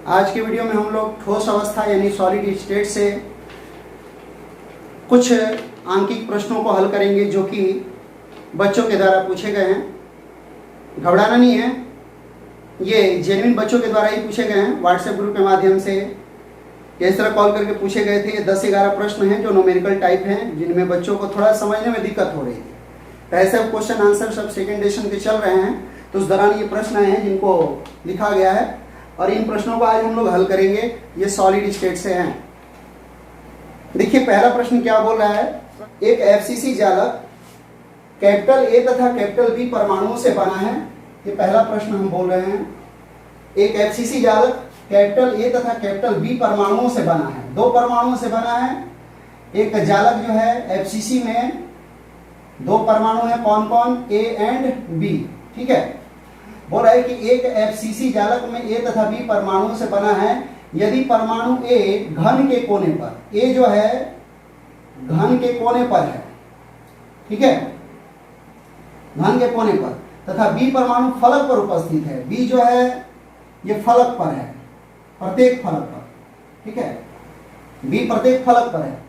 आज के वीडियो में हम लोग ठोस अवस्था यानी सॉलिड स्टेट से कुछ आंकिक प्रश्नों को हल करेंगे जो कि बच्चों के द्वारा पूछे गए हैं। घबराना नहीं है, ये जेन्युइन बच्चों के द्वारा ही पूछे गए हैं। व्हाट्सएप ग्रुप के माध्यम से इस तरह कॉल करके पूछे गए थे। 10-11 प्रश्न हैं जो न्यूमेरिकल टाइप हैं, जिनमें बच्चों को थोड़ा समझने में दिक्कत हो रही थी। तो ऐसे क्वेश्चन आंसर सब सेकेंड एडिशन के चल रहे हैं, तो उस दौरान ये प्रश्न आए हैं जिनको लिखा गया है और इन प्रश्नों को आज हम लोग हल करेंगे। ये सॉलिड स्टेट से हैं। देखिए पहला प्रश्न क्या बोल रहा है। एक एफसीसी जालक कैपिटल ए तथा कैपिटल बी परमाणुओं से बना है। ये पहला प्रश्न हम बोल रहे हैं। एक एफसीसी जालक कैपिटल ए तथा कैपिटल बी परमाणुओं से बना है। दो परमाणुओं से बना है। एक जालक जो है एफसीसी में दो परमाणु है, कौन कौन, ए एंड बी। ठीक है, बोल रहा है कि एक एफसीसी जालक में ए तथा बी परमाणुओं से बना है यदि परमाणु ए घन के कोने पर, ए जो है घन के कोने पर है, ठीक है, घन के कोने पर, तथा बी परमाणु फलक पर उपस्थित है। बी जो है ये फलक पर है, प्रत्येक फलक पर, ठीक है, बी प्रत्येक फलक पर है।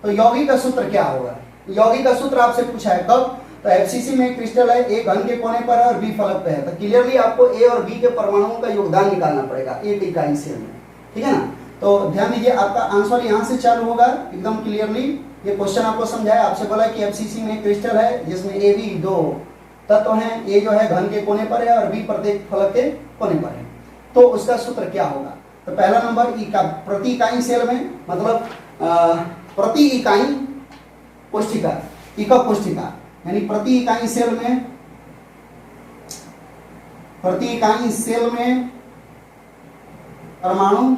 तो यौगिक का सूत्र क्या होगा। यौगिक का सूत्र आपसे पूछा है कब, तो एफसीसी में क्रिस्टल है, ए घन के कोने पर है और बी फलक पे है। तो क्लियरली आपको ए और बी के परमाणुओं का योगदान निकालना पड़ेगा एक इकाई सेल में, ठीक है ना। तो ध्यान दीजिए, आपका आंसर यहां से चालू होगा एकदम क्लियरली। ये क्वेश्चन आपको समझाया, आपसे बोला कि एफसीसी में क्रिस्टल है जिसमें ए बी दो तत्व हैं। ए जो है घन के कोने पर है और बी प्रत्येक फलक के कोने पर है। तो उसका सूत्र क्या होगा। तो पहला नंबर प्रति इकाई सेल में, मतलब प्रति इकाई कोष्ठिका, इकाई कोष्ठिका यानी प्रति इकाई सेल में, प्रति इकाई सेल में परमाणु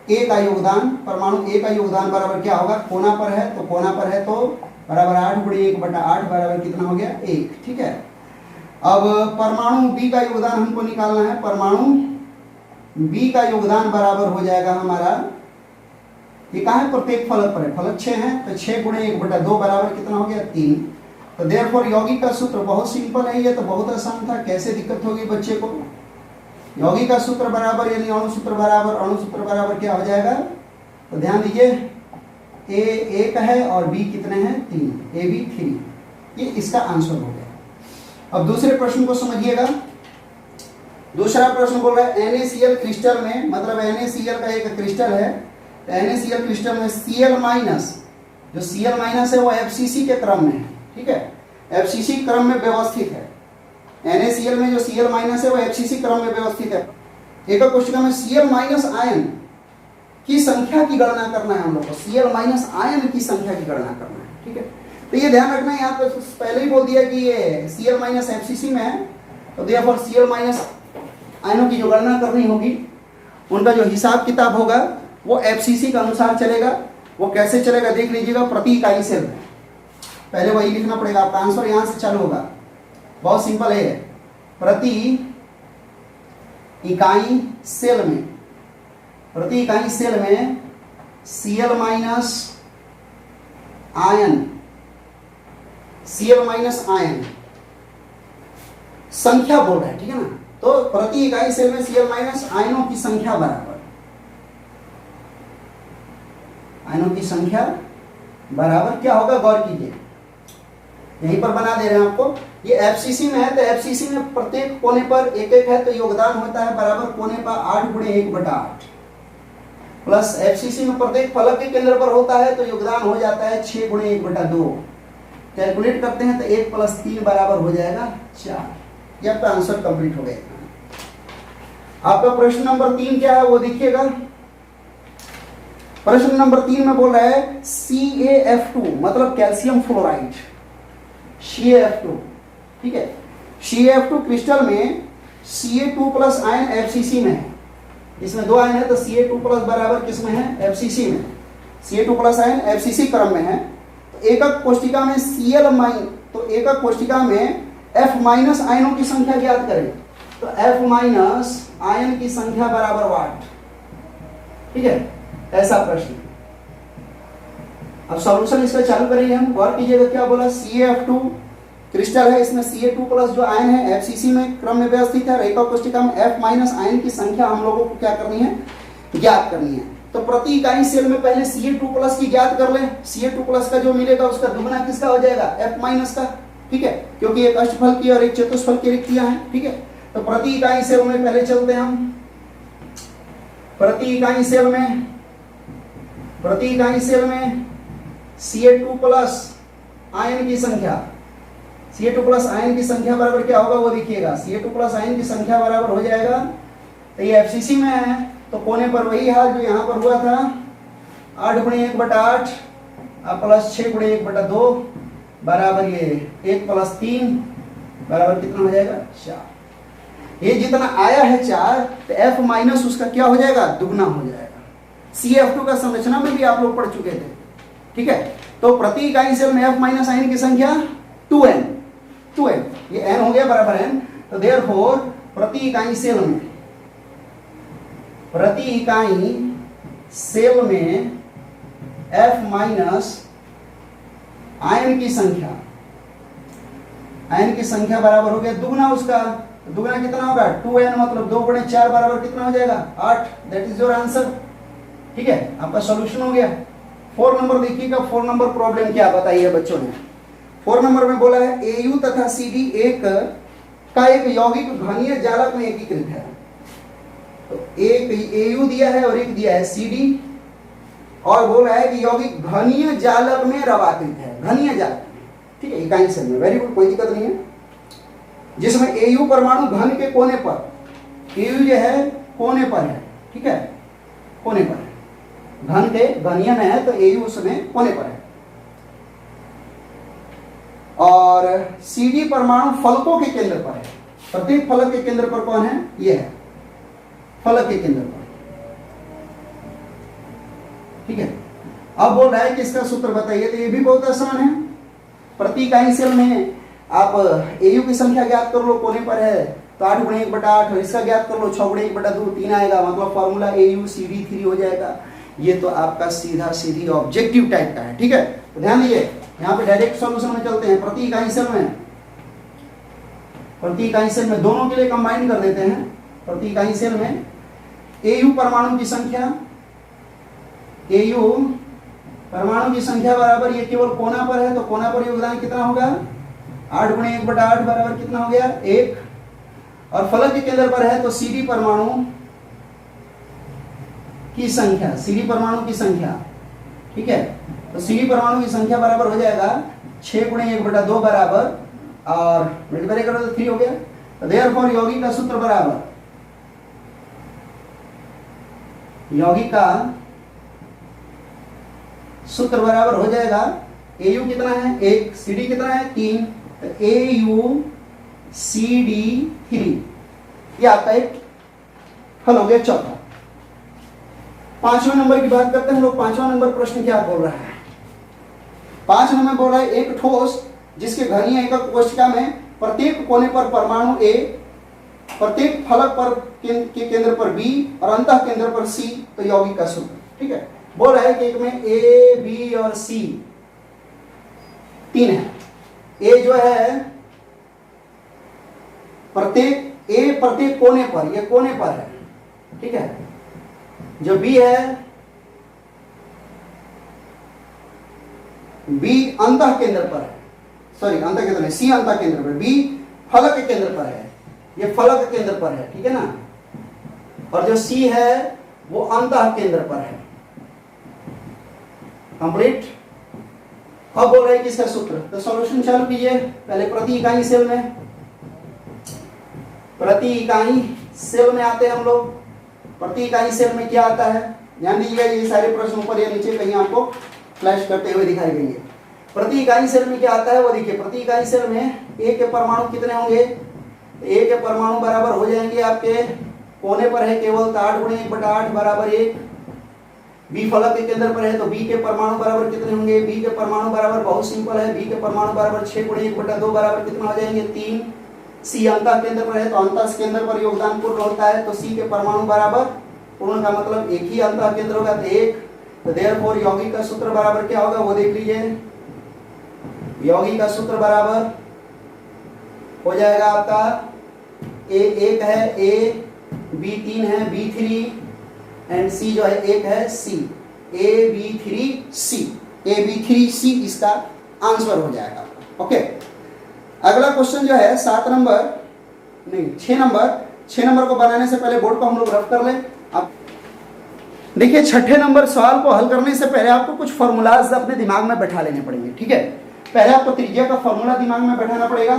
ए का योगदान, परमाणु ए का योगदान बराबर क्या होगा, कोना पर है तो कोना पर है तो बराबर 8/1/8 बराबर कितना हो गया, 1। ठीक है, अब परमाणु बी का योगदान हमको निकालना है। परमाणु बी का योगदान बराबर हो जाएगा हमारा, ये कहाँ है, प्रत्येक फलक पर है, फलक 6 है तो 6/1/2 बराबर कितना हो गया, 3। तो देयरफॉर यौगिक का सूत्र बहुत सिंपल है, ये तो बहुत आसान था, कैसे दिक्कत होगी बच्चे को। यौगिक का सूत्र बराबर यानी अणु सूत्र बराबर क्या हो जाएगा। तो ध्यान दीजिए, ए 1 है और बी कितने हैं, 3, ए बी 3। ये इसका आंसर हो गया। अब दूसरे प्रश्न को समझिएगा। दूसरा प्रश्न बोल रहा है NaCl क्रिस्टल में, मतलब NaCl का एक क्रिस्टल है, NaCl क्रिस्टल में Cl- जो Cl- है वो FCC के क्रम में है, ठीक है, FCC क्रम में व्यवस्थित है। NaCl में जो Cl- है वो FCC क्रम में व्यवस्थित है। एक कोशिका में Cl- आयन की संख्या की गणना करना है हम लोग को, Cl- आयन की संख्या की गणना करना है, ठीक है। तो ये ध्यान रखना है, यहाँ पे पहले ही बोल दिया कि ये Cl- FCC में है, तो देयरफॉर Cl- आयनों की जो गणना करनी होगी, उनका जो हिसाब किताब होगा वो एफसीसी के अनुसार चलेगा। वो कैसे चलेगा देख लीजिएगा, प्रति इकाई सेल में। पहले वही लिखना पड़ेगा, आपका आंसर यहां से चालू होगा। बहुत सिंपल है, प्रति इकाई सेल में, प्रति इकाई सेल में Cl- आयन, Cl- आयन संख्या बोल रहे हैं, ठीक है ना। तो प्रति इकाई सेल में Cl- आयनों की संख्या बराबर, आयनों की संख्या बराबर क्या होगा, गौर कीजिए, यहीं पर बना दे रहे हैं आपको। ये एफसीसी में है तो एफसीसी में प्रत्येक कोने पर एक एक है तो योगदान होता है बराबर कोने पर 8/1/8, प्लस एफसीसी में प्रत्येक फलक के केंद्र पर होता है तो योगदान हो जाता है 6/1/2। कैलकुलेट करते हैं तो 1 + 3 बराबर हो जाएगा 4। ये आपका आंसर कंप्लीट हो गया। आपका प्रश्न नंबर 3 क्या है वो देखिएगा। प्रश्न नंबर 3 में बोल रहा है CaF2 मतलब कैल्शियम फ्लोराइड, CaF2, ठीक है। CaF2 क्रिस्टल में Ca2+ आयन एफसीसी में है, इसमें 2 आयन है तो Ca2+ बराबर किसमें है, एफसीसी में। Ca2+ आयन एफसीसी क्रम में है। तो एकक कोष्ठिका में Cl-, तो एकक कोष्ठिका में F- आयनों की संख्या ज्ञात करें। तो F- आयन की संख्या बराबर 8, ठीक है, ऐसा प्रश्न। अब सॉल्यूशन इसका चालू करेंगे हम, गौर कीजिएगा क्या बोला, CaF2 क्रिस्टल है, इसमें Ca2+ जो आयन है FCC में क्रम में व्यवस्थित है। रेखा कोष्ठिका में F- आयन की संख्या हम लोगों को क्या करनी है, ज्ञात करनी है। तो प्रति इकाई सेल में पहले Ca2+ की ज्ञात कर ले। Ca2+ का जो मिलेगा उसका दुगना किसका हो जाएगा, F- का, ठीक है, क्योंकि एक अष्टफल की और एक चतुष्फल की रिक्तियां हैं, ठीक है। तो प्रति इकाई सेल में पहले चलते हैं हम। प्रति इकाई सेल में Ca2+ आयन की संख्या, Ca2+ आयन की संख्या बराबर क्या होगा वो देखिएगा। Ca2+ आयन की संख्या बराबर हो जाएगा, तो ये FCC में है तो कोने पर वही हाल जो यहाँ पर हुआ था, 8×1/8 प्लस 6×1/2 बराबर ये 1 + 3 बराबर कितना हो जाएगा, 4। ये जितना आया है 4, तो F- उसका क्या हो जाएगा, दुगना हो जाएगा। CF2 का संरचना में भी आप लोग पढ़ चुके थे, ठीक है। तो प्रति इकाई सेल में F- आयन की संख्या 2n, ये n हो गया बराबर n। तो देयरफॉर प्रति इकाई सेल में F- आयन की संख्या बराबर हो गया दुगना उसका। दुगना कितना होगा, 2n, मतलब 2×4 बराबर कितना हो जाएगा, 8। दैट इज योर आंसर, ठीक है, आपका सॉल्यूशन हो गया। 4 नंबर देखिएगा, 4 नंबर प्रॉब्लम क्या बताइए बच्चों ने। 4 नंबर में बोला है AU तथा CD एक यौगिक घनीय जालक में एकीकृत है। तो एक AU दिया है और एक दिया है CD, और बोल रहा है कि यौगिक घनीय जालक में रवाकृत है, घनीय जालक, ठीक है, इकाई सेल में। वेरी गुड, कोई दिक्कत नहीं है। जिसमें AU परमाणु घन के कोने पर, AU जो है कोने पर है, ठीक है, कोने पर है, घन के घनीय में है तो AU उसमें कोने पर है। और CD परमाणु फलकों के केंद्र पर है। प्रत्येक फलक के केंद्र पर कौन है, ये है, फलक के केंद्र पर, ठीक है। अब बोल रहा है कि इसका सूत्र बताइए, तो ये भी बहुत आसान है। प्रति इकाई सेल में आप AU की संख्या ज्ञात कर लो, कोने पर है तो 8×1/8, और इसका ज्ञात कर लो 6×1/2, 3 आएगा, मतलब फॉर्मूला AuCD3 हो जाएगा। ये तो आपका सीधा सीधी ऑब्जेक्टिव टाइप का है, ठीक है। तो ध्यान दीजिए, यहाँ पे डायरेक्ट सॉल्यूशन में चलते हैं। प्रति इकाई सेल में दोनों के लिए कंबाइन कर देते हैं। प्रति इकाई सेल में AU परमाणु की संख्या बराबर, ये केवल कोना पर है तो कोना पर योगदान कितना होगा, 8×1/8 बराबर कितना हो गया, 1। और फलक के केंद्र पर है तो CD परमाणु की संख्या, ठीक है। तो CD परमाणु की संख्या बराबर हो जाएगा 6×1/2 बराबर, और मल्टीप्लाई करो तो 3 हो गया। तो देयरफॉर यौगिक का सूत्र बराबर, हो जाएगा AU कितना है 1, CD कितना है 3, तो AuCD3, ये आपका एक हल हो गया चौथा। 5वें नंबर की बात करते हैं हम लोग। 5वां नंबर प्रश्न क्या बोल रहा है, 5 नंबर बोल रहा है एक ठोस जिसके घनीय एकक कोशिका में प्रत्येक कोने पर परमाणु A, प्रत्येक फलक पर के केंद्र पर B और अंतः केंद्र पर C, तो यौगिक का सूत्र, ठीक है। बोल रहा है कि एक में A, B और C 3 है। A जो है प्रत्येक कोने पर, ये कोने पर है, ठीक है। जो B है, B अंतः केंद्र पर है, सॉरी अंतः केंद्र में, C अंतः केंद्र पर, B फलक के केंद्र पर है, ये फलक के केंद्र पर है, ठीक है ना। और जो C है वो अंतः केंद्र पर है। कंप्लीट। अब बोल रहे हैं किसका सूत्र, तो सॉल्यूशन चालू कीजिए। पहले प्रति इकाई सेल में आते हैं हम लोग। प्रति इकाई सेल में क्या आता है, ध्यान दीजिएगा, ये सारे प्रश्न ऊपर या नीचे कहीं आपको फ्लैश करते हुए दिखाई देंगे। प्रति इकाई सेल में क्या आता है वो देखिए। प्रति इकाई सेल में A के परमाणु कितने होंगे, A के परमाणु बराबर हो जाएंगे आपके, कोने पर है केवल तो 8×1/8 बराबर 1। B फलक के केंद्र पर है तो B के परमाणु बराबर कितने होंगे, B के परमाणु बराबर बहुत सिंपल है, B के परमाणु बराबर 6×1/2 बराबर कितना हो जाएंगे, 3। C अंतः केंद्र पर है तो अंतः केंद्र पर योगदान पूर्ण होता है, तो C के परमाणु बराबर, पूर्ण का मतलब एक ही अंतः केंद्र होगा तो 1। तो देयरफॉर यौगिक का सूत्र बराबर क्या होगा वो देख लीजिए। यौगिक का सूत्र बराबर हो जाएगा आपका ए 1 है, ए बी 3 है, बी 3 एंड सी जो है 1 है, सी A B 3 C, A B 3 सी इसका आंसर हो जाएगा। ओके, अगला क्वेश्चन जो है 7 नंबर नहीं 6 नंबर को बनाने से पहले बोर्ड को हम लोग रफ कर लें। अब देखिए 6ठे नंबर सवाल को हल करने से पहले आपको कुछ फॉर्मूलाज अपने दिमाग में बैठा लेने पड़ेंगे। ठीक है, पहले आपको त्रिज्या का फॉर्मूला दिमाग में बैठाना पड़ेगा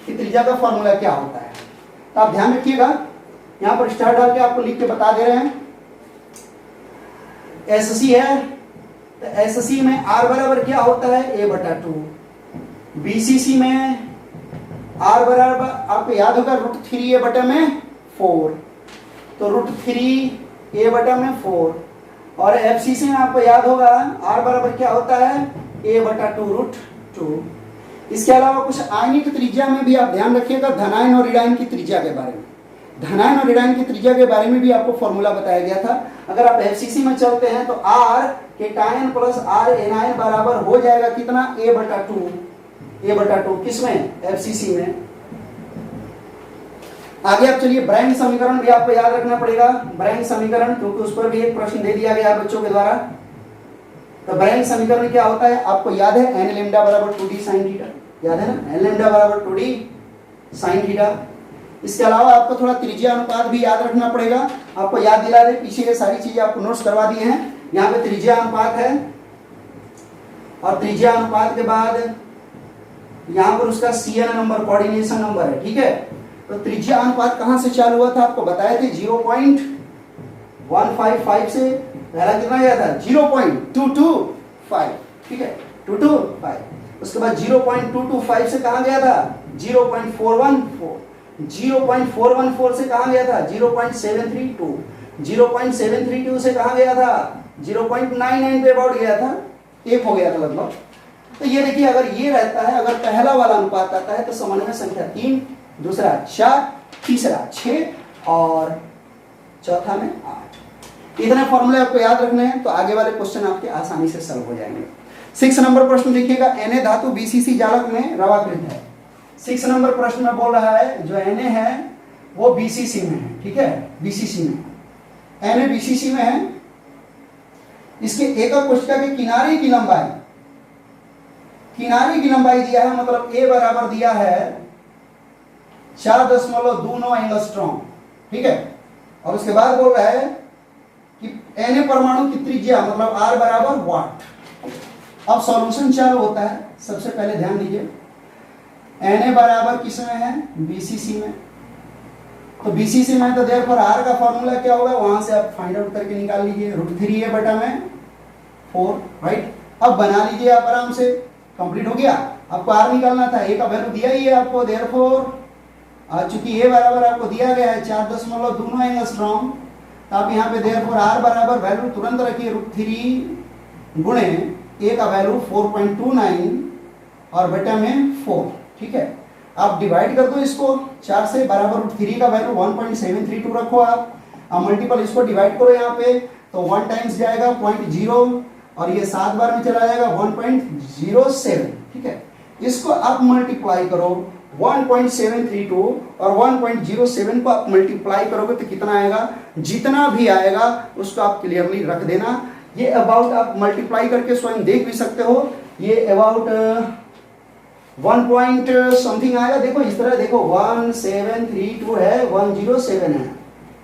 कि त्रिज्या का फॉर्मूला क्या होता है। तो आप ध्यान रखिएगा, यहां पर स्टार डाल के आपको लिख के बता दे रहे हैं। एससी है तो एससी में आर बराबर क्या होता है, ए बटा 2। बीसीसी में आर बराबर आपको याद होगा √3 ए बटा में 4, तो √3 ए बटा में 4। और एफसीसी में आपको याद होगा आर बराबर क्या होता है, ए बटा 2√2। इसके अलावा कुछ आयनिक त्रिज्या में भी आप ध्यान रखिएगा, धनायन और ऋणायन की त्रिज्या के बारे में। धनायन और ऋणायन की त्रिज्या के बारे में भी आपको फॉर्मूला बताया गया था। अगर आप एफसीसी में चलते हैं तो R cation plus R anion बराबर हो जाएगा कितना, ए बटा 2। ए बटा 2 किसमें, एफसीसी में। आगे आप चलिए ब्रांड समीकरण भी आपको याद रखना पड़ेगा, ब्रांड समीकरण, क्योंकि उस पर भी एक प्रश्न दे दिया गया बच्चों के द्वारा। तो ब्रांड समीकरण क्या होता है, आपको याद है एन लैम्डा बराबर 2d sin थीटा, याद है ना, एन लैम्डा बराबर 2d sin थीटा। इसके अलावा आपको थोड़ा त्रिज्या अनुपात भी याद रखना पड़ेगा। आपको याद दिला दे, पीछे ये सारी चीजें आपको नोट्स करवा दी हैं। यहाँ पे त्रिज्या अनुपात है और त्रिज्या अनुपात के बाद यहाँ पर उसका CN नंबर, कोऑर्डिनेशन नंबर है। ठीक है, तो त्रिज्या अनुपात कहां से चालू हुआ था, आपको बताए थे 0.155 से पहला कितना गया था, 0.225। ठीक है, 225। उसके बाद 0.225 से कहां गया था, 0.414। 0.414 से कहां गया था, 0.732। 0.732 से कहां गया था, 0.99 पे अबाउट गया था, 1 हो गया था लगभग। तो ये देखिए, अगर ये रहता है, अगर पहला वाला अनुपात आता है तो समन्वय संख्या 3, दूसरा 4, तीसरा 6 और चौथा में 8। इतने फॉर्मूले आपको याद रखने हैं, तो आगे वाले क्वेश्चन आपके आसानी से सॉल्व हो जाएंगे। 6 नंबर प्रश्न देखिएगा, Na धातु BCC जालक में रवाकृत है। 6 नंबर प्रश्न में बोल रहा है जो Na है वो BCC में है। ठीक है, BCC में Na BCC में है। इसके एकक कोशिका के किनारे की लंबाई दिया है, मतलब A बराबर दिया है 4.29 एंगस्ट्रॉम। ठीक है, और उसके बाद बोल रहा है कि Na परमाणु की त्रिज्या मतलब R बराबर वाट। अब सॉल्यूशन चालू होता है। सबसे पहले ध्यान दीजिए, Na बराबर किस में है, BCC में। तो BCC में तो देयरफॉर R का फॉर्मूला क्या होगा, वहां से आप फाइंड आउट करके निकाल लीजिए, √3 ए बटा में 4। राइट, अब बना लीजिए आप आराम से, कंप्लीट हो गया। आपको R निकालना था, A का वैल्यू दिया ही है आपको, देयरफॉर चूंकि A बराबर आपको दिया गया है 4.29 एंगस्ट्रॉम, तो आप यहाँ पे देयरफॉर R बराबर वैल्यू तुरंत रखिए, √3 गुणे A का वैल्यू 4.29 और बटा में 4। ठीक है, आप डिवाइड कर दो इसको 4 से, बराबर √3 का वैल्यू 1.732 रखो आप। अब मल्टीपल इसको डिवाइड करो यहाँ पे, तो 1 टाइम्स जाएगा 0.0 और ये 7 बार में चला जाएगा 1.07। ठीक है, इसको आप मल्टीप्लाई करो 1.732 और 1.07 को आप मल्टीप्लाई करोगे तो कितना आएगा, जितना भी आएगा उसको आप क्लियरली रख देना। ये अबाउट आप मल्टीप्लाई करके स्वयं देख भी सकते हो, ये अबाउट 1 पॉइंट समथिंग आएगा। देखो इस तरह देखो, 1732 है, 107 है।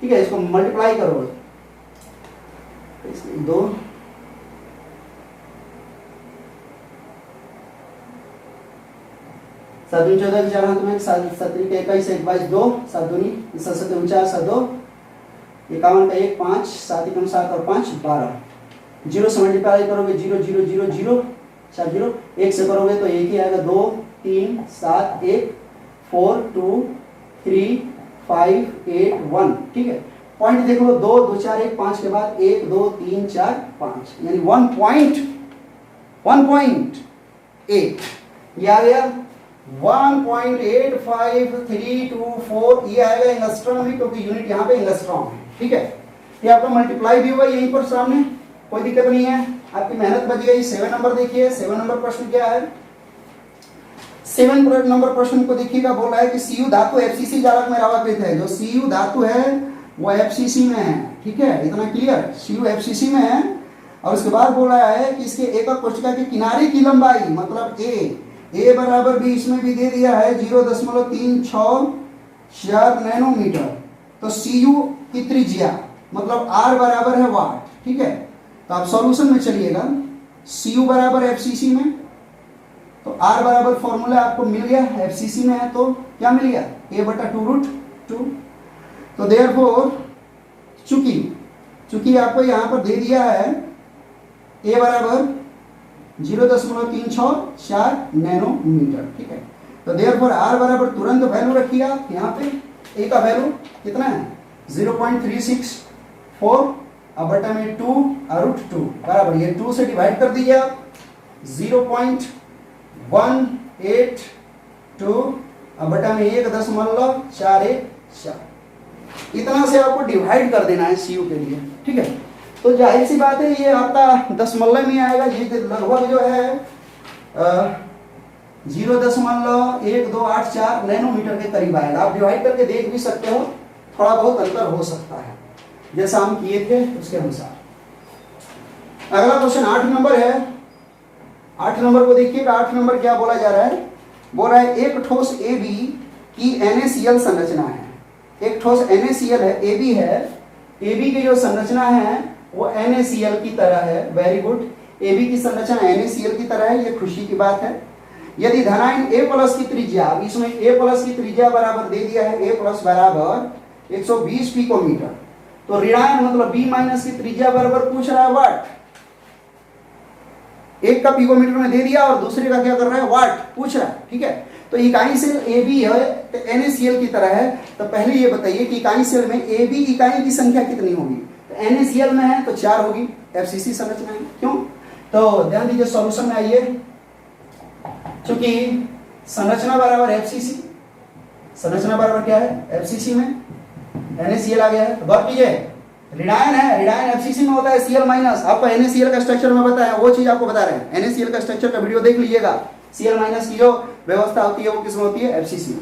ठीक है, इसको मल्टीप्लाई करो, 2 7 दूनी 14 4 हाथ में 7 7 के 21 1 22 2 7 दूनी 7 7 49 7 2 51 का 1 5 7 1 7 और 5 12। 0 से मल्टीप्लाई करोगे 0 0 0 0 4 0, 1 से करोगे तो एक ही आएगा, 2 3 7 1 4 2 3 5 8 1। ठीक है, पॉइंट देख लो, 2 2 4 1 5 के बाद 1 2 3 4 5, यानी 1.8 ये आ गया 1.85324। ये आएगा एंगस्ट्रॉम में, क्योंकि यूनिट यहाँ पे एंगस्ट्रॉम है। ठीक है, ये आपका मल्टीप्लाई भी हुआ यहीं पर सामने, कोई दिक्कत नहीं है, आपकी मेहनत बच गई। 7 नंबर देखिए, 7 नंबर प्रश्न क्या है। 7 नंबर प्रश्न को देखिएगा, बोल रहा है कि Cu धातु FCC जालक में रावकृत है। जो Cu धातु है वो FCC में है, ठीक है, इतना क्लियर। Cu FCC में है और उसके बाद बोल रहा है कि इसके एकक कोशिका के किनारे की लंबाई मतलब ए बराबर भी इसमें भी दे दिया है 0.364 नैनोमीटर। तो Cu की त्रिज्या मतलब R बराबर है वाट, ठीक है। तो आप सॉल्यूशन में चलिएगा, Cu बराबर FCC में, तो R बराबर फॉर्मूला आपको मिल गया, FCC में है तो क्या मिल गया A/√2। तो देयरफॉर चूंकि आपको यहां पर दे दिया है A बराबर 0.364 नैनोमीटर, ठीक है। तो देयरफॉर R बराबर तुरंत वैल्यू रखिए आप यहाँ पे, A का वैल्यू कितना है 0.364 अब बटा में 2√2 बराबर ये 2 से डिवाइड कर दीजिए आप 0.182 अब बटा में 1.414। इतना से आपको डिवाइड कर देना है Cu के लिए, ठीक है। तो जाहिर सी बात है ये आपका दशमलव में आएगा, ये लगभग जो है 0.1284 नैनोमीटर के करीब आएगा। आप डिवाइड करके देख भी सकते हो, थोड़ा बहुत अंतर हो सकता है जैसा हम किए थे उसके अनुसार। अगला क्वेश्चन 8 नंबर है। 8 नंबर को देखिएगा, 8 नंबर क्या बोला जा रहा है, बोल रहा है एक ठोस AB की NaCl संरचना है। एक ठोस NaCl है, AB है, AB की जो संरचना है वो NaCl की तरह है। वेरी गुड, AB की संरचना NaCl की तरह है, ये खुशी की बात है। यदि धनायन A+ की त्रिज्या, अब इसमें A+ की त्रिज्या बराबर दे दिया है A+ बराबर 120 पिकोमीटर, तो ऋणायन मतलब B- की त्रिज्या बराबर पूछ रहा है वाट। एक का पिकोमीटर में दे दिया और दूसरे का क्या कर रहा है वाट पूछ रहा है, ठीक है। तो इकाई सेल AB है तो NaCl की तरह है, तो पहले ये बताइए कि इकाई सेल में AB इकाई की संख्या कितनी होगी। तो NaCl में है तो 4 होगी, FCC संरचना है, क्यों। तो ध्यान दीजिए सॉल्यूशन में आइए, क्योंकि संरचना बराबर FCC, संरचना बराबर क्या है FCC में NaCl आ गया है। तो गौर कीजिए ऋणायन है, ऋणायन FCC में होता है Cl माइनस। आपको NaCl का स्ट्रक्चर में बताया, वो चीज आपको बता रहे हैं। NaCl का स्ट्रक्चर का वीडियो देख लीजिएगा। Cl माइनस की जो व्यवस्था होती है वो किसमें होती है FCC में।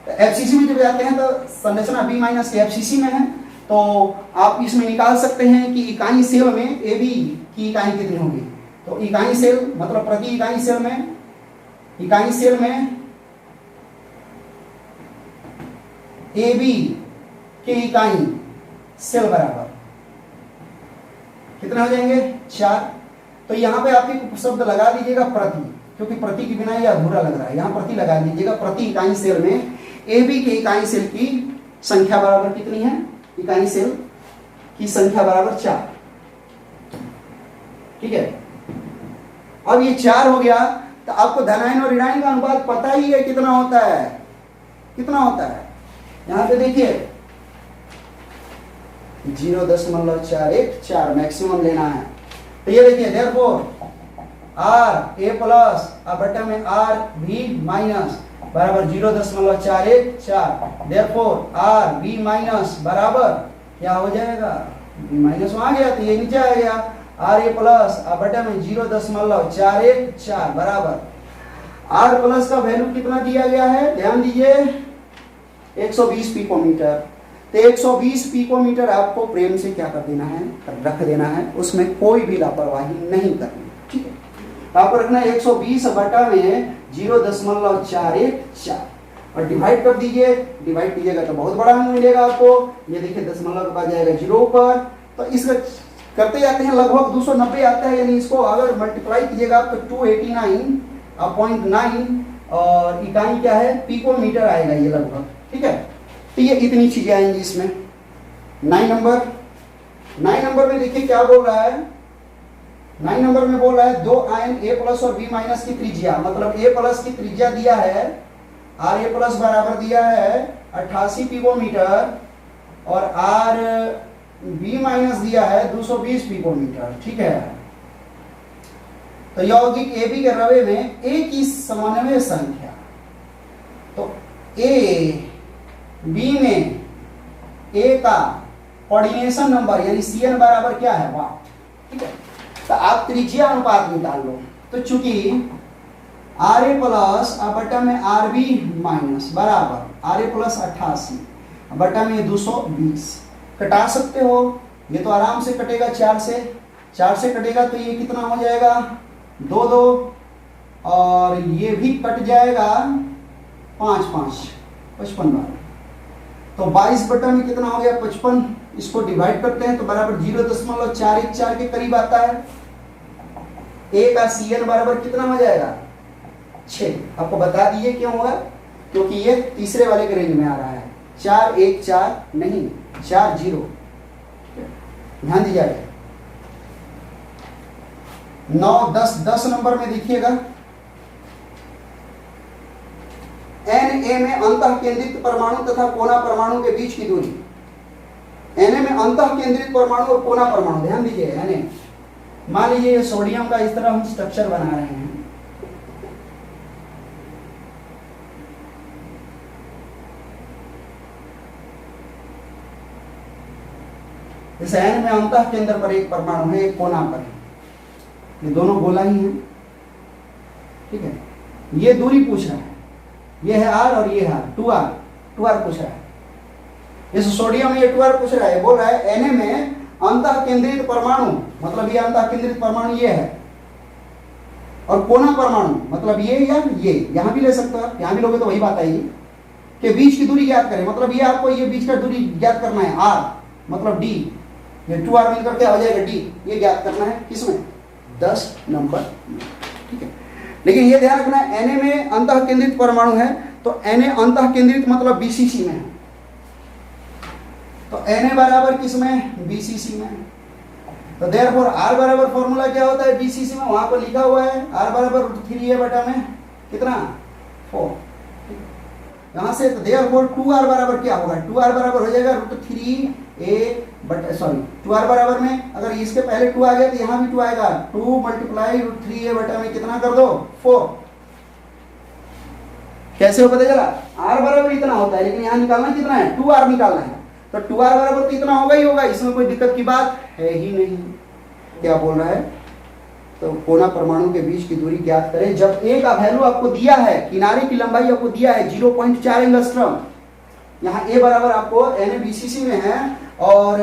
तो FCC में जब जाते हैं तो संरचना B- की FCC में है, तो आप इसमें निकाल सकते हैं कि इकाई सेल में AB की इकाई कितनी होगी। तो इकाई सेल मतलब प्रति इकाई सेल में AB की इकाई सेल बराबर कितने हो जाएंगे 4। तो यहां पे आप एक शब्द लगा दीजिएगा प्रति, क्योंकि प्रति के बिना ये अधूरा लग रहा है, यहां प्रति लगा दीजिएगा। प्रति इकाई सेल में AB के इकाई सेल की संख्या बराबर कितनी है, इकाई सेल की संख्या बराबर 4, ठीक है। अब ये 4 हो गया, तो आपको धनायन और ऋणायन का अनुपात पता ही है कितना होता है, कितना होता है। यहां पे देखिए 0.414 मैक्सिमम लेना है। तो ये देखिए देयरफॉर R A+ अब बटा में R B- बराबर 0.414। देयरफॉर R B- बराबर क्या हो जाएगा, B- वहां गया तो ये नीचे आ गया, R A+ अब बटा में 0.414 बराबर R+ का वैल्यू कितना दिया गया है, ध्यान दीजिए 120 पिकोमीटर। तो 120 पिकोमीटर आपको प्रेम से क्या कर देना है, रख देना है, उसमें कोई भी लापरवाही नहीं करनी, ठीक है। तो आपको रखना है 120 बटा में 0.414 और डिवाइड कर दीजिए। डिवाइड कीजिएगा तो बहुत बड़ा मिलेगा आपको, ये देखिए दशमलव के बाद जाएगा 0 पर। तो इसका करते जाते हैं लगभग 290 आता है, यानी इसको अगर मल्टीप्लाई कीजिएगा तो 289.9 और इकाई क्या है पिकोमीटर आएगा ये लगभग, ठीक है। तो ये इतनी चीजें आएंगी इसमें। 9 नंबर में देखिए क्या बोल रहा है, 9 नंबर में बोल रहा है दो आयन A+ और B- की त्रिज्या, मतलब A+ की त्रिज्या दिया है RA+ बराबर दिया है 88 पिकोमीटर और RB- दिया है 220 पिकोमीटर, ठीक है। तो यौगिक AB के रवे में A की समन्वय संख्या, तो B में A का कोऑर्डिनेशन नंबर यानी Cn बराबर क्या है वाट, ठीक है। तो आप त्रिज्या अनुपात निकाल लो। तो चूंकि आर ए प्लस अब बटा में आर बी माइनस बराबर आर ए प्लस 88 बटा में 220 कटा सकते हो, ये तो आराम से कटेगा 4 से कटेगा तो ये कितना हो जाएगा 2 2 और ये भी कट जाएगा 5 5 55 बार, तो 22 बटा में कितना हो गया 55। इसको डिवाइड करते हैं तो बराबर 0.414 के करीब आता है। ए का CN बराबर कितना हो जाएगा 6। आपको बता दिए क्यों होगा, क्योंकि ये तीसरे वाले के रेंज में आ रहा है, 4 1 4 नहीं 4 0, ध्यान दीजिए। 9 10 10 नंबर में देखिएगा Na में अंतः केंद्रित परमाणु तथा कोना परमाणु के बीच की दूरी। Na में अंतः केंद्रित परमाणु और कोना परमाणु, ध्यान दीजिए Na, मान लीजिए सोडियम का इस तरह हम स्ट्रक्चर बना रहे हैं, जैसे N में अंतः केंद्र पर एक परमाणु है, एक कोना पर है, ये दोनों गोला ही हैं, ठीक है। ये दूरी पूछ रहा है, ये है R और ये है 2R पूछ रहा है। जैसे सोडियम में ये 2R पूछ रहा है, बोल रहा है Na में अंतः केंद्रित परमाणु, मतलब ये अंतः केंद्रित परमाणु ये है, और कोना परमाणु मतलब ये या ये, यहां भी ले सकते हो आप, यहां भी लोगे तो वही बात आएगी कि बीच की दूरी ज्ञात करें, मतलब ये आपको ये बीच का दूरी ज्ञात करना है R मतलब D, ये 2R मिलकर क्या हो जाएगा D, ये ज्ञात करना है किसमें 10 नंबर, ठीक है। लेकिन ये ध्यान रखना है Na में अंतः केंद्रित परमाणु है तो Na अंतः केंद्रित मतलब BCC में है, तो Na बराबर किसमें BCC में, तो देयरफॉर R बराबर फॉर्मूला क्या होता है BCC में, वहां पर लिखा हुआ है R बराबर √3a बटा में कितना 4, यहां से तो देयरफॉर 2R बराबर क्या होगा, 2R बराबर हो जाएगा √3a बटा, सॉरी 2R बराबर में अगर इसके पहले 2 आ गया तो यहाँ भी 2 आएगा, 2 मल्टीप्लाई √3a बटा में कितना कर दो 4। कैसे हो पता चला, R बराबर इतना होता है, लेकिन यहाँ निकालना कितना है 2R निकालना है, तो 2R बराबर तो इतना होगा ही होगा, इसमें कोई दिक्कत की बात है ही नहीं। क्या बोल रहा है, तो कोना परमाणु के बीच की दूरी ज्ञात करें जब A का वैल्यू आपको दिया है, किनारे की लंबाई आपको दिया है 0.4 एंगस्ट्रॉम, यहाँ A बराबर आपको NaBCC में है और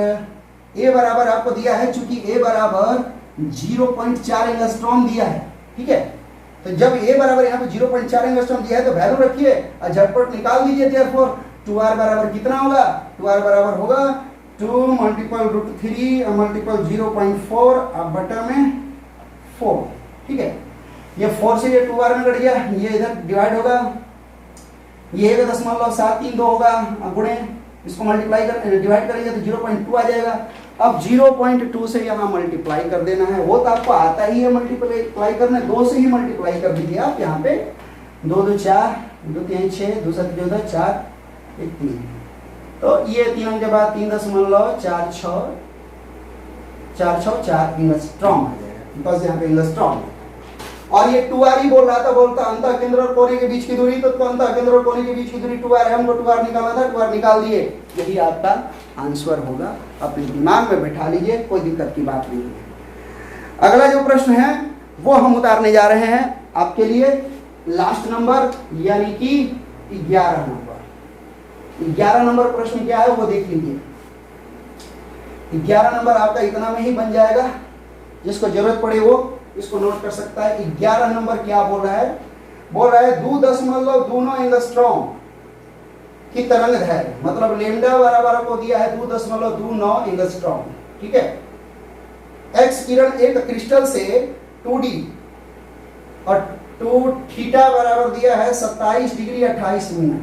A बराबर आपको दिया है, चूंकि A बराबर 0.4 एंगस्ट्रॉम दिया है, ठीक है। तो जब A बराबर यहाँ पे 0.4 एंगस्ट्रॉम दिया है तो वैल्यू रखिए और झटपट निकाल दीजिए। देयरफॉर 2R बराबर कितना होगा, 2R बराबर होगा 2 मल्टीपल √3 मल्टीपल 0.4 अब बटा में 4, ठीक है। ये 4 से ये 2R में कट गया, ये इधर डिवाइड होगा, ये 1.732 होगा, गुणे इसको मल्टीप्लाई कर डिवाइड करेंगे तो 0.2 आ जाएगा। अब 0.2 से यहाँ मल्टीप्लाई कर देना है, वो तो आपको आता ही है मल्टीप्लाई करना, 2 से ही मल्टीप्लाई कर दीजिए आप यहाँ पे, 2 2 4 2 3 6 2 7 14 4 1 3, तो ये 3 के बाद 3.46 4 एंगस्ट्रॉम आ जाएगा, बिकॉज यहाँ पे एंगस्ट्रॉम है। और ये 2R ही बोल रहा था, बोलता अंतः केंद्र और कोने के बीच की दूरी, तो अंतः केंद्र और कोने के बीच की दूरी 2R है, हमको 2R निकालना था, 2R निकाल दिए, यही आपका आंसर होगा। अपने दिमाग में बैठा लीजिए, कोई दिक्कत की बात नहीं है। अगला जो प्रश्न है वो हम उतारने जा रहे हैं आपके लिए, लास्ट नंबर यानी कि 11 नंबर। 11 नंबर प्रश्न क्या है वो देख लीजिए। 11 नंबर आपका इतना में ही बन जाएगा, जिसको जरूरत पड़े वो इसको नोट कर सकता है। 11 नंबर क्या बोल रहा है, बोल रहा है 2.29 एंगस्ट्रॉम की तरंग दैर्घ्य, मतलब लेमडा बराबर आपको दिया है 2.29 एंगस्ट्रॉम, ठीक है। एक्स किरण एक क्रिस्टल से 2D और 2 थीटा बराबर दिया है 27 डिग्री 28 मिनट,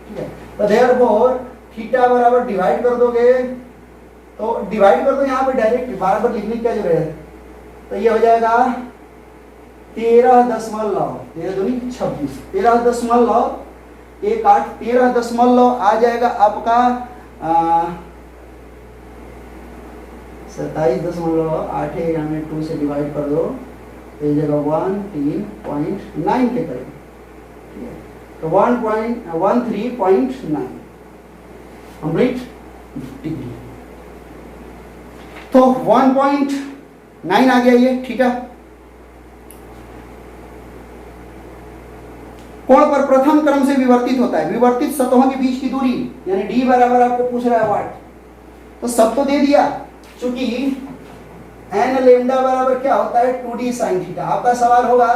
ठीक है। तो देयरफॉर थीटा बराबर डिवाइड कर दोगे, तो डिवाइड कर दो, यहाँ पे डायरेक्ट बराबर लिखने की क्या जरूरत है, तो ये हो जाएगा 13.26 आ जाएगा आपका 27.8 से डिवाइड कर दो, तो ये जगह 13.9 के करीब, ठीक है। तो 1.13.9 कंप्लीट डिग्री, तो 1.9 आ गया ये, ठीक है। कोण पर प्रथम क्रम से विवर्तित होता है। विवर्तित सतहों के बीच की दूरी यानी डी बराबर आपको पूछ रहा है वाट, तो सब तो दे दिया, चूंकि एन लेमडा बराबर क्या होता है 2d sin थीटा। आपका सवाल होगा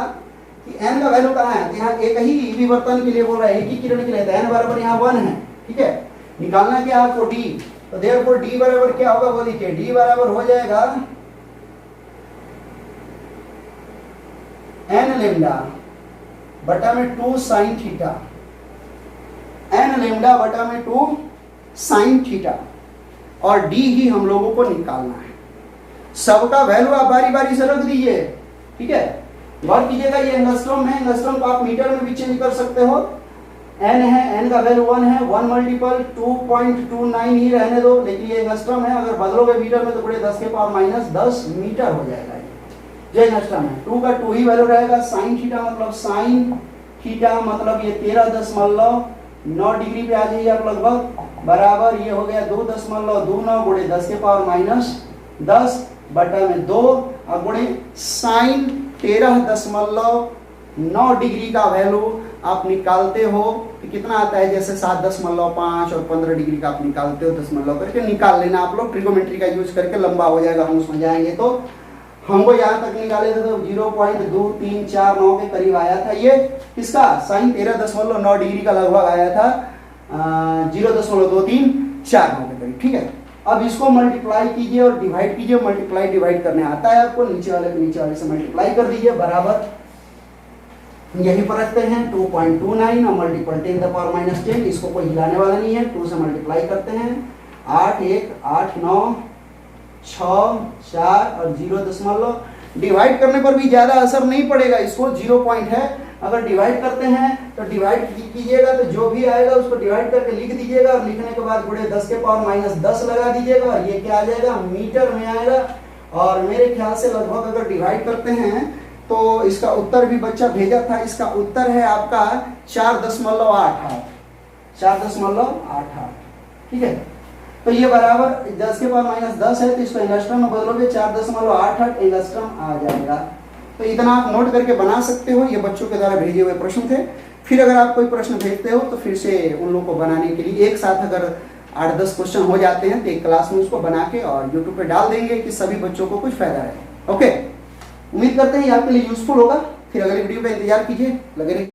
कि एन का वैल्यू कहाँ है, यहाँ एक ही विवर्तन के लिए बोल रहा है, एक ही किरण के लिए, तो एन बराबर यहाँ 1 है, ठीक है। निकालना क्या आपको डी, तो देयरफॉर डी बराबर क्या होगा वो देखिए, डी बराबर हो जाएगा एन लेमडा बटा में 2 sin थीटा, एन लेमडा बटा में 2 sin थीटा, और डी ही हम लोगों को निकालना है। सबका वैल्यू आप बारी बारी से रख दीजिए, ठीक है। गौर कीजिएगा ये एंगस्ट्रॉम है, एंगस्ट्रॉम को आप मीटर में भी चेंज कर सकते हो। एन है, एन का वैल्यू 1 है, 1 मल्टीपल 2.29 ही रहने दो, लेकिन ये एंगस्ट्रॉम है, अगर बदलोगे मीटर में तो बड़े 10 के पावर माइनस 10 मीटर हो जाएगा ये एंगस्ट्रॉम है। 2 का 2 ही वैल्यू रहेगा। साइन थीटा मतलब साइन थीटा मतलब ये 13.9 डिग्री पे आ जाइए आप लगभग, बराबर ये हो गया 2.29 गुणे 10 के पावर माइनस 10 बटा में 2 और गुणे साइन 13.9 डिग्री का वैल्यू आप निकालते हो कि कितना आता है, जैसे 7.5 और 15 डिग्री का आप निकालते हो, दशमलव करके निकाल लेना आप लोग। ट्रिगोमेट्री का यूज करके लंबा हो जाएगा, हम उसमें जाएंगे तो। हमको यहाँ तक निकाले थे तो 0.2349 के करीब आया था ये, किसका साइन 13.9 डिग्री का लगभग आया था 0.2349 के करीब, ठीक है। अब इसको मल्टीप्लाई कीजिए और डिवाइड कीजिए, मल्टीप्लाई डिवाइड करने आता है आपको, नीचे वाले को नीचे वाले से मल्टीप्लाई कर दीजिए, बराबर यही पर रखते हैं 2.29 और मल्टीपल 10⁻⁻10, इसको कोई हिलाने वाला नहीं है, 2 से मल्टीप्लाई करते हैं, 8 1 8 9 6 4 और 0 डिवाइड करने पर भी ज्यादा असर नहीं पड़ेगा, इसको 0 पॉइंट है। अगर डिवाइड करते हैं तो डिवाइड कीजिएगा तो जो भी आएगा उसको डिवाइड करके लिख दीजिएगा, और लिखने के बाद गुणे 10 के पावर माइनस 10 लगा दीजिएगा, और ये क्या आ जाएगा मीटर में आएगा। और मेरे ख्याल से लगभग अगर डिवाइड करते हैं तो इसका उत्तर भी बच्चा भेजा था, इसका उत्तर है आपका 4.88, 4.88, ठीक है। तो ये बराबर 10 के पावर माइनस 10 है, तो इसको एंगस्ट्रॉम में बदलोगे 4.88 एंगस्ट्रॉम आ जाएगा। तो इतना आप नोट करके बना सकते हो, ये बच्चों के द्वारा भेजे हुए प्रश्न थे। फिर अगर आप कोई प्रश्न भेजते हो तो फिर से उन लोगों को बनाने के लिए एक साथ अगर 8-10 क्वेश्चन हो जाते हैं तो एक क्लास में उसको बना के और यूट्यूब पे डाल देंगे कि सभी बच्चों को कुछ फायदा रहे। ओके, उम्मीद करते हैं ये आपके लिए यूजफुल होगा। फिर अगली वीडियो का इंतजार कीजिए, लगे रहिए।